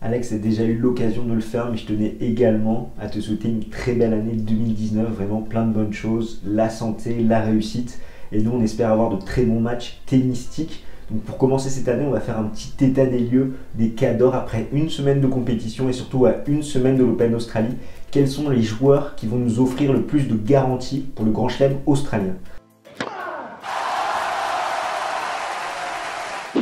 Alex a déjà eu l'occasion de le faire, mais je tenais également à te souhaiter une très belle année 2019, vraiment plein de bonnes choses, la santé, la réussite. Et nous, on espère avoir de très bons matchs tennistiques. Donc pour commencer cette année, on va faire un petit état des lieux des cadors après une semaine de compétition et surtout à une semaine de l'Open d'Australie. Quels sont les joueurs qui vont nous offrir le plus de garanties pour le Grand Chelem australien?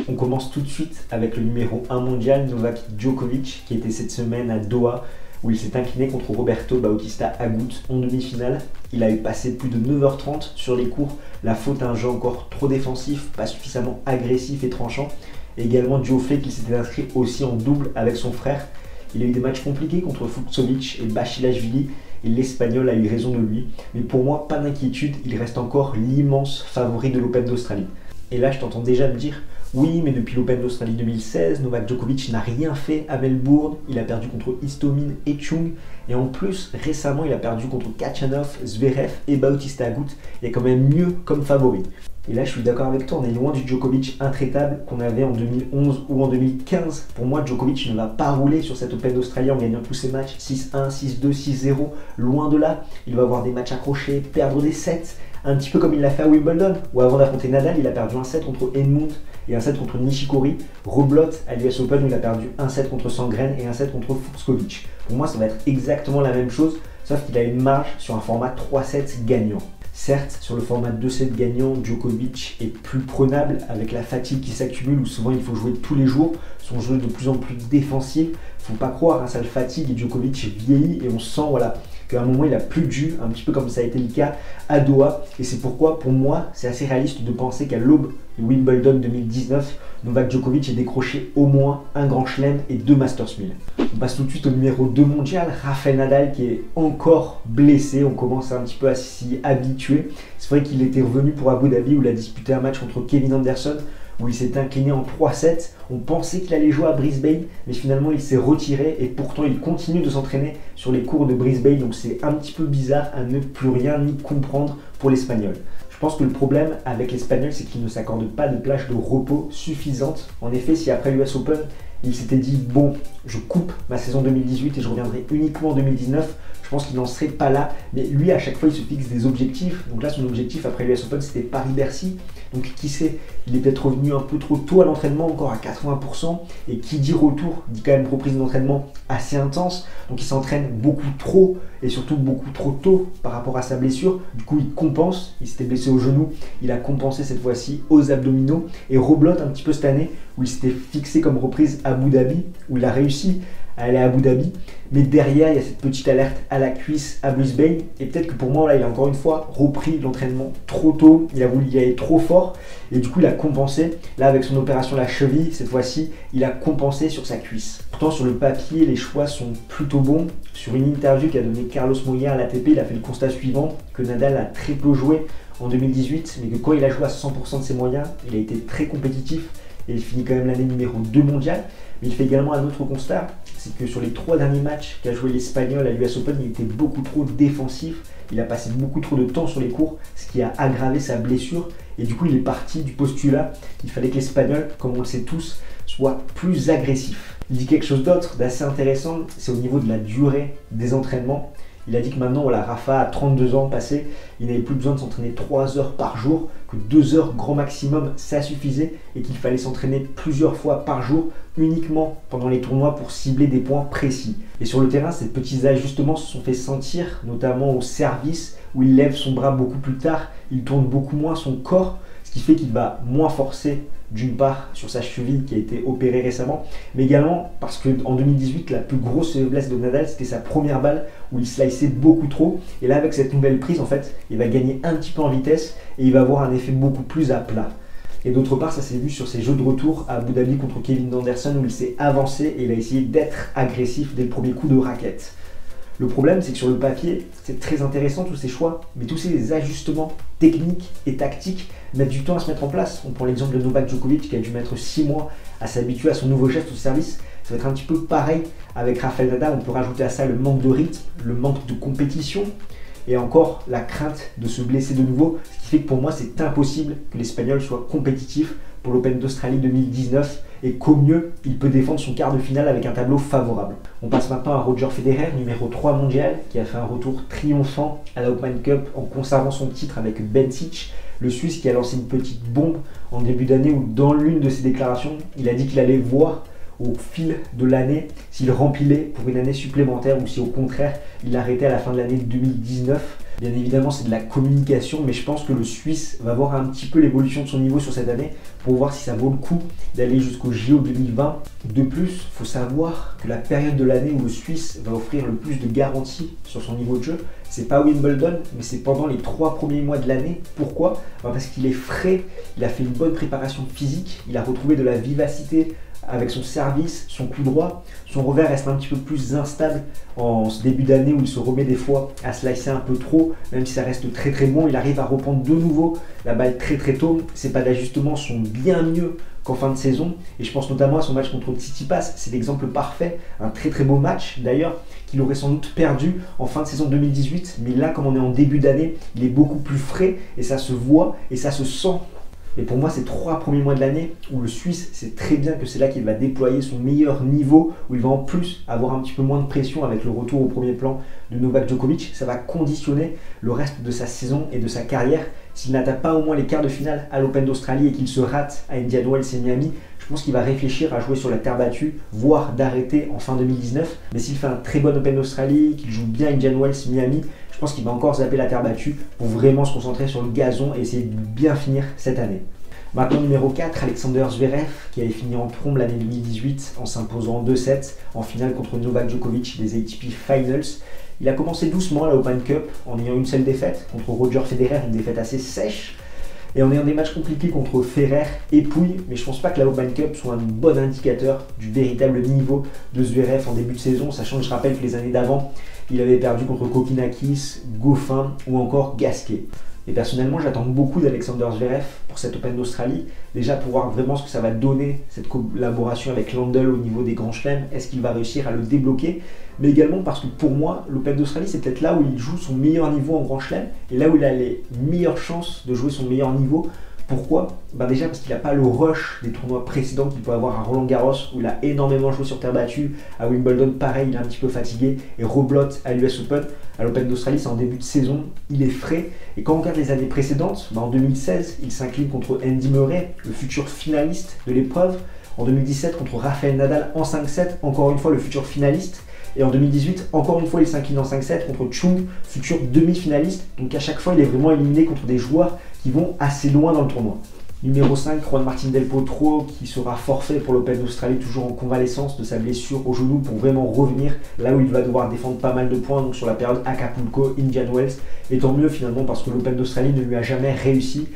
On commence tout de suite avec le numéro 1 mondial, Novak Djokovic, qui était cette semaine à Doha, où il s'est incliné contre Roberto Bautista Agut en demi-finale. Il a eu passé plus de 9h30 sur les cours, la faute à un jeu encore trop défensif, pas suffisamment agressif et tranchant. Et également dû au fait qu'il s'était inscrit aussi en double avec son frère. Il a eu des matchs compliqués contre Fucsovics et Basilashvili, et l'Espagnol a eu raison de lui. Mais pour moi, pas d'inquiétude, il reste encore l'immense favori de l'Open d'Australie. Et là, je t'entends déjà me dire: oui, mais depuis l'Open d'Australie 2016, Novak Djokovic n'a rien fait à Melbourne. Il a perdu contre Istomin et Chung. Et en plus, récemment, il a perdu contre Khachanov, Zverev et Bautista Agut. Il y a quand même mieux comme favori. Et là, je suis d'accord avec toi, on est loin du Djokovic intraitable qu'on avait en 2011 ou en 2015. Pour moi, Djokovic ne va pas rouler sur cet Open d'Australie en gagnant tous ses matchs 6-1, 6-2, 6-0. Loin de là, il va avoir des matchs accrochés, perdre des sets. Un petit peu comme il l'a fait à Wimbledon, où avant d'affronter Nadal, il a perdu un set contre Edmund et un set contre Nishikori. Rebelote à l'US Open, où il a perdu un set contre Sandgren et un set contre Fucsovics. Pour moi, ça va être exactement la même chose, sauf qu'il a une marge sur un format 3 sets gagnant. Certes, sur le format 2 sets gagnant, Djokovic est plus prenable avec la fatigue qui s'accumule, où souvent il faut jouer tous les jours. Son jeu est de plus en plus défensif. Faut pas croire, hein, ça le fatigue et Djokovic vieillit et on sent qu'à un moment il a plus de jus, un petit peu comme ça a été le cas à Doha. Et c'est pourquoi, pour moi, c'est assez réaliste de penser qu'à l'aube de Wimbledon 2019, Novak Djokovic ait décroché au moins un Grand Chelem et 2 Masters 1000. On passe tout de suite au numéro 2 mondial, Rafael Nadal, qui est encore blessé. On commence un petit peu à s'y habituer. C'est vrai qu'il était revenu pour Abu Dhabi, où il a disputé un match contre Kevin Anderson, où il s'est incliné en 3-7. On pensait qu'il allait jouer à Brisbane, mais finalement il s'est retiré et pourtant il continue de s'entraîner sur les cours de Brisbane. Donc c'est un petit peu bizarre à ne plus rien y comprendre pour l'Espagnol. Je pense que le problème avec l'Espagnol, c'est qu'il ne s'accorde pas de plage de repos suffisante. En effet, si après l'US Open, il s'était dit: bon, je coupe ma saison 2018 et je reviendrai uniquement en 2019, je pense qu'il n'en serait pas là. Mais lui, à chaque fois, il se fixe des objectifs. Donc là, son objectif après l'US Open, c'était Paris-Bercy. Donc qui sait, il est peut-être revenu un peu trop tôt à l'entraînement, encore à 80%. Et qui dit retour, dit quand même reprise d'entraînement assez intense. Donc il s'entraîne beaucoup trop et surtout beaucoup trop tôt par rapport à sa blessure. Du coup, il compense. Il s'était blessé au genou. Il a compensé cette fois-ci aux abdominaux. Et reblotte un petit peu cette année, où il s'était fixé comme reprise à Abu Dhabi, où il a réussi à aller à Abu Dhabi, mais derrière il y a cette petite alerte à la cuisse à Brisbane, et peut-être que pour moi là il a encore une fois repris l'entraînement trop tôt, il a voulu y aller trop fort, et du coup il a compensé, là avec son opération à la cheville, cette fois-ci il a compensé sur sa cuisse. Pourtant sur le papier les choix sont plutôt bons. Sur une interview qu'a donné Carlos Moya à l'ATP, il a fait le constat suivant, que Nadal a très peu joué en 2018, mais que quand il a joué à 100% de ses moyens, il a été très compétitif, et il finit quand même l'année numéro 2 mondial. Mais il fait également un autre constat, c'est que sur les 3 derniers matchs qu'a joué l'Espagnol à l'US Open, il était beaucoup trop défensif, il a passé beaucoup trop de temps sur les cours, ce qui a aggravé sa blessure, et du coup il est parti du postulat qu'il fallait que l'Espagnol, comme on le sait tous, soit plus agressif. Il dit quelque chose d'autre d'assez intéressant, c'est au niveau de la durée des entraînements. Il a dit que maintenant, voilà, Rafa a 32 ans passés, il n'avait plus besoin de s'entraîner 3 heures par jour, que 2 heures grand maximum, ça suffisait, et qu'il fallait s'entraîner plusieurs fois par jour, uniquement pendant les tournois pour cibler des points précis. Et sur le terrain, ces petits ajustements se sont fait sentir, notamment au service, où il lève son bras beaucoup plus tard, il tourne beaucoup moins son corps, ce qui fait qu'il va moins forcer, d'une part sur sa cheville qui a été opérée récemment, mais également parce qu'en 2018, la plus grosse faiblesse de Nadal, c'était sa première balle où il sliceait beaucoup trop. Et là, avec cette nouvelle prise, en fait, il va gagner un petit peu en vitesse et il va avoir un effet beaucoup plus à plat. Et d'autre part, ça s'est vu sur ses jeux de retour à Abu Dhabi contre Kevin Anderson, où il s'est avancé et il a essayé d'être agressif dès le premier coup de raquette. Le problème, c'est que sur le papier, c'est très intéressant tous ces choix, mais tous ces ajustements techniques et tactiques mettent du temps à se mettre en place. On prend l'exemple de Novak Djokovic qui a dû mettre 6 mois à s'habituer à son nouveau geste au service. Ça va être un petit peu pareil avec Rafael Nadal. On peut rajouter à ça le manque de rythme, le manque de compétition et encore la crainte de se blesser de nouveau. Ce qui fait que pour moi, c'est impossible que l'Espagnol soit compétitif pour l'Open d'Australie 2019 et qu'au mieux, il peut défendre son quart de finale avec un tableau favorable. On passe maintenant à Roger Federer, numéro 3 mondial, qui a fait un retour triomphant à la Open Cup en conservant son titre avec Bencic, le Suisse qui a lancé une petite bombe en début d'année où dans l'une de ses déclarations, il a dit qu'il allait voir au fil de l'année s'il remplissait pour une année supplémentaire ou si au contraire il arrêtait à la fin de l'année 2019. Bien évidemment c'est de la communication, mais je pense que le Suisse va voir un petit peu l'évolution de son niveau sur cette année pour voir si ça vaut le coup d'aller jusqu'au JO 2020. De plus, il faut savoir que la période de l'année où le Suisse va offrir le plus de garanties sur son niveau de jeu, c'est pas Wimbledon, mais c'est pendant les 3 premiers mois de l'année. Pourquoi ? Parce qu'il est frais, il a fait une bonne préparation physique, il a retrouvé de la vivacité avec son service, son coup droit. Son revers reste un petit peu plus instable en ce début d'année où il se remet des fois à slicer un peu trop, même si ça reste très très bon. Il arrive à reprendre de nouveau la balle très très tôt. Ses pas d'ajustement sont bien mieux qu'en fin de saison. Et je pense notamment à son match contre Tsitsipas. C'est l'exemple parfait. Un très très beau match d'ailleurs qu'il aurait sans doute perdu en fin de saison 2018. Mais là, comme on est en début d'année, il est beaucoup plus frais et ça se voit et ça se sent. Et pour moi, ces 3 premiers mois de l'année où le Suisse sait très bien que c'est là qu'il va déployer son meilleur niveau, où il va en plus avoir un petit peu moins de pression avec le retour au premier plan de Novak Djokovic, ça va conditionner le reste de sa saison et de sa carrière. S'il n'atteint pas au moins les quarts de finale à l'Open d'Australie et qu'il se rate à Indian Wells et Miami, je pense qu'il va réfléchir à jouer sur la terre battue, voire d'arrêter en fin 2019. Mais s'il fait un très bon Open d'Australie, qu'il joue bien Indian Wells, Miami, je pense qu'il va encore zapper la terre battue pour vraiment se concentrer sur le gazon et essayer de bien finir cette année. Maintenant numéro 4, Alexander Zverev, qui avait fini en trombe l'année 2018 en s'imposant en 2-7 en finale contre Novak Djokovic des ATP Finals. Il a commencé doucement à la Open Cup en ayant une seule défaite contre Roger Federer, une défaite assez sèche. Et en ayant des matchs compliqués contre Ferrer et Pouille, mais je pense pas que la Open Cup soit un bon indicateur du véritable niveau de Zverev en début de saison, sachant que je rappelle que les années d'avant, il avait perdu contre Kokkinakis, Goffin ou encore Gasquet. Et personnellement, j'attends beaucoup d'Alexander Zverev pour cette Open d'Australie. Déjà pour voir vraiment ce que ça va donner, cette collaboration avec Landl au niveau des grands chelems. Est-ce qu'il va réussir à le débloquer ? Mais également parce que pour moi, l'Open d'Australie, c'est peut-être là où il joue son meilleur niveau en grand chelem et là où il a les meilleures chances de jouer son meilleur niveau. Pourquoi ? Déjà parce qu'il n'a pas le rush des tournois précédents qu'il peut avoir à Roland-Garros où il a énormément joué sur terre battue. À Wimbledon, pareil, il est un petit peu fatigué et reblotte à l'US Open. À l'Open d'Australie, c'est en début de saison, il est frais. Et quand on regarde les années précédentes, en 2016, il s'incline contre Andy Murray, le futur finaliste de l'épreuve. En 2017, contre Rafael Nadal en 5-7, encore une fois le futur finaliste. Et en 2018, encore une fois, il s'incline en 5-7 contre Chung, futur demi-finaliste. Donc à chaque fois, il est vraiment éliminé contre des joueurs qui vont assez loin dans le tournoi. Numéro 5, Juan Martín del Potro, qui sera forfait pour l'Open d'Australie, toujours en convalescence de sa blessure au genou pour vraiment revenir là où il va devoir défendre pas mal de points, donc sur la période Acapulco, Indian Wells. Et tant mieux finalement parce que l'Open d'Australie ne lui a jamais réussi.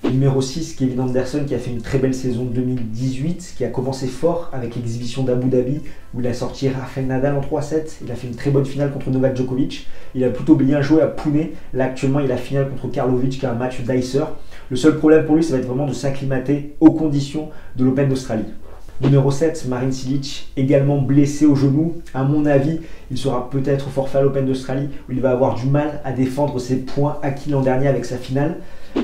Numéro 6, Kevin Anderson, qui a fait une très belle saison 2018, qui a commencé fort avec l'exhibition d'Abu Dhabi où il a sorti Rafael Nadal en 3-7. Il a fait une très bonne finale contre Novak Djokovic. Il a plutôt bien joué à Pune. Là actuellement, il a finale contre Karlovic qui a un match d'Icer. Le seul problème pour lui, ça va être vraiment de s'acclimater aux conditions de l'Open d'Australie. Numéro 7, Marin Cilic, également blessé au genou. À mon avis, il sera peut-être forfait à l'Open d'Australie où il va avoir du mal à défendre ses points acquis l'an dernier avec sa finale.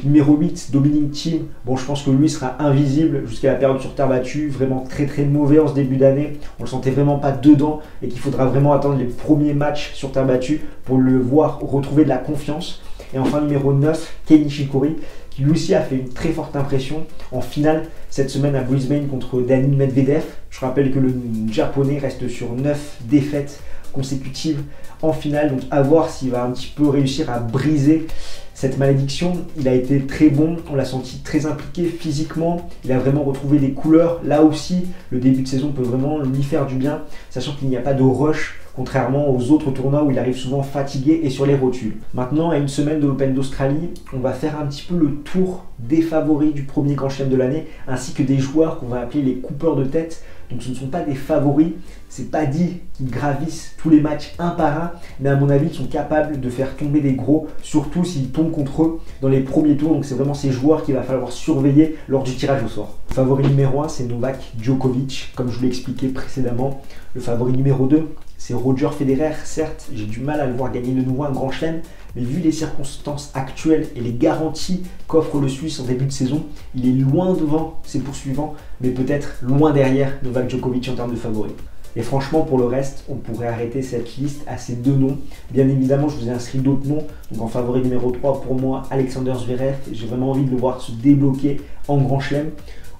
Numéro 8, Dominic Thiem. Bon, je pense que lui sera invisible jusqu'à la période sur terre battue. Vraiment très très mauvais en ce début d'année. On le sentait vraiment pas dedans et qu'il faudra vraiment attendre les premiers matchs sur terre battue pour le voir retrouver de la confiance. Et enfin, numéro 9, Kei Nishikori, qui lui aussi a fait une très forte impression en finale cette semaine à Brisbane contre Daniil Medvedev. Je rappelle que le japonais reste sur 9 défaites consécutives en finale, donc à voir s'il va un petit peu réussir à briser cette malédiction. Il a été très bon, on l'a senti très impliqué physiquement, il a vraiment retrouvé des couleurs. Là aussi, le début de saison peut vraiment lui faire du bien, sachant qu'il n'y a pas de rush, contrairement aux autres tournois où il arrive souvent fatigué et sur les rotules. Maintenant, à une semaine de l'Open d'Australie, on va faire un petit peu le tour des favoris du premier grand chelem de l'année, ainsi que des joueurs qu'on va appeler les coupeurs de tête. Donc ce ne sont pas des favoris, c'est pas dit qu'ils gravissent tous les matchs un par un, mais à mon avis, ils sont capables de faire tomber des gros, surtout s'ils tombent contre eux dans les premiers tours. Donc c'est vraiment ces joueurs qu'il va falloir surveiller lors du tirage au sort. Le favori numéro 1, c'est Novak Djokovic, comme je vous l'ai expliqué précédemment. Le favori numéro 2, c'est Roger Federer. Certes, j'ai du mal à le voir gagner de nouveau un grand chelem, mais vu les circonstances actuelles et les garanties qu'offre le Suisse en début de saison, il est loin devant ses poursuivants, mais peut-être loin derrière Novak Djokovic en termes de favoris. Et franchement, pour le reste, on pourrait arrêter cette liste à ces deux noms. Bien évidemment, je vous ai inscrit d'autres noms. Donc en favori numéro 3, pour moi, Alexander Zverev. J'ai vraiment envie de le voir se débloquer en grand chelem.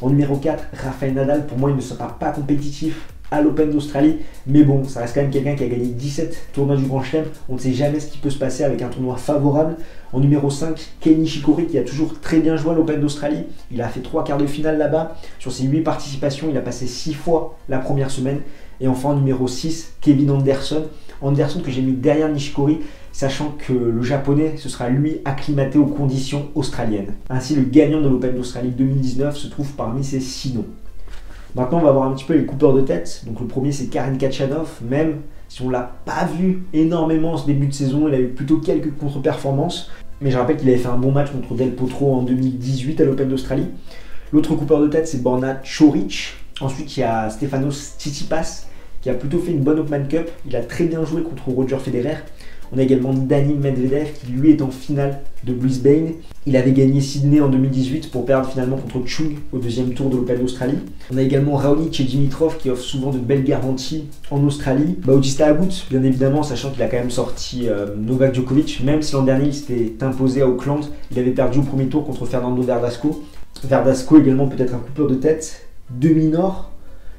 En numéro 4, Rafael Nadal. Pour moi, il ne sera pas compétitif à l'Open d'Australie. Mais bon, ça reste quand même quelqu'un qui a gagné 17 tournois du grand chelem. On ne sait jamais ce qui peut se passer avec un tournoi favorable. En numéro 5, Kei Nishikori, qui a toujours très bien joué à l'Open d'Australie. Il a fait 3 quarts de finale là-bas. Sur ses 8 participations, il a passé 6 fois la première semaine. Et enfin, en numéro 6, Kevin Anderson. Anderson que j'ai mis derrière Nishikori, sachant que le japonais, ce sera lui acclimaté aux conditions australiennes. Ainsi, le gagnant de l'Open d'Australie 2019 se trouve parmi ces 6 noms. Maintenant, on va voir un petit peu les coupeurs de tête. Donc le premier, c'est Karen Khachanov. Même si on ne l'a pas vu énormément en ce début de saison, il a eu plutôt quelques contre-performances. Mais je rappelle qu'il avait fait un bon match contre Del Potro en 2018 à l'Open d'Australie. L'autre coupeur de tête, c'est Borna Coric. Ensuite, il y a Stefanos Tsitsipas qui a plutôt fait une bonne Open Cup. Il a très bien joué contre Roger Federer. On a également Daniil Medvedev qui lui est en finale de Brisbane. Il avait gagné Sydney en 2018 pour perdre finalement contre Chung au deuxième tour de l'Open d'Australie. On a également Raonic et Dimitrov qui offrent souvent de belles garanties en Australie. Bautista Agut, bien évidemment, sachant qu'il a quand même sorti Novak Djokovic, même si l'an dernier il s'était imposé à Auckland. Il avait perdu au premier tour contre Fernando Verdasco. Verdasco également peut-être un coupeur de tête. Demi-nord.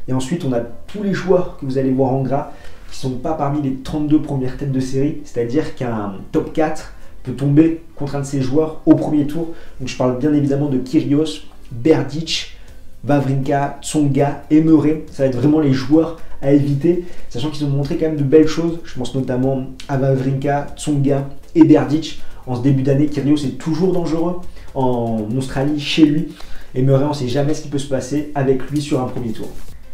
Et ensuite, on a tous les joueurs que vous allez voir en gras qui ne sont pas parmi les 32 premières têtes de série. C'est-à-dire qu'un top 4 peut tomber contre un de ces joueurs au premier tour. Donc je parle bien évidemment de Kyrgios, Berdych, Wawrinka, Tsonga et Murray. Ça va être vraiment les joueurs à éviter, sachant qu'ils ont montré quand même de belles choses. Je pense notamment à Wawrinka, Tsonga et Berdych. En ce début d'année, Kyrgios est toujours dangereux en Australie, chez lui. Et Murray, on ne sait jamais ce qui peut se passer avec lui sur un premier tour.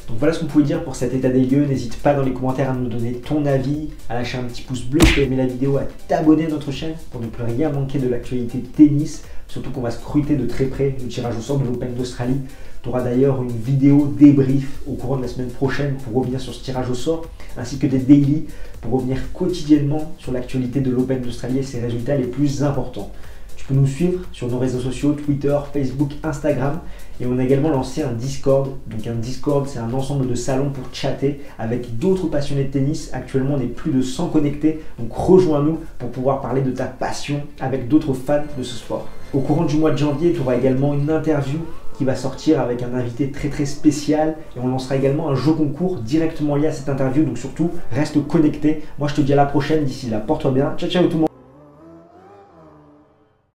Donc voilà ce qu'on pouvait dire pour cet état des lieux. N'hésite pas dans les commentaires à nous donner ton avis, à lâcher un petit pouce bleu si tu as aimé la vidéo, à t'abonner à notre chaîne pour ne plus rien manquer de l'actualité tennis. Surtout qu'on va scruter de très près le tirage au sort de l'Open d'Australie. Tu auras d'ailleurs une vidéo débrief au courant de la semaine prochaine pour revenir sur ce tirage au sort, ainsi que des daily pour revenir quotidiennement sur l'actualité de l'Open d'Australie et ses résultats les plus importants. Tu peux nous suivre sur nos réseaux sociaux, Twitter, Facebook, Instagram. Et on a également lancé un Discord. Donc un Discord, c'est un ensemble de salons pour chatter avec d'autres passionnés de tennis. Actuellement, on est plus de 100 connectés. Donc rejoins-nous pour pouvoir parler de ta passion avec d'autres fans de ce sport. Au courant du mois de janvier, tu auras également une interview qui va sortir avec un invité très spécial. Et on lancera également un jeu concours directement lié à cette interview. Donc surtout, reste connecté. Moi, je te dis à la prochaine. D'ici là, porte-toi bien. Ciao, ciao tout le monde.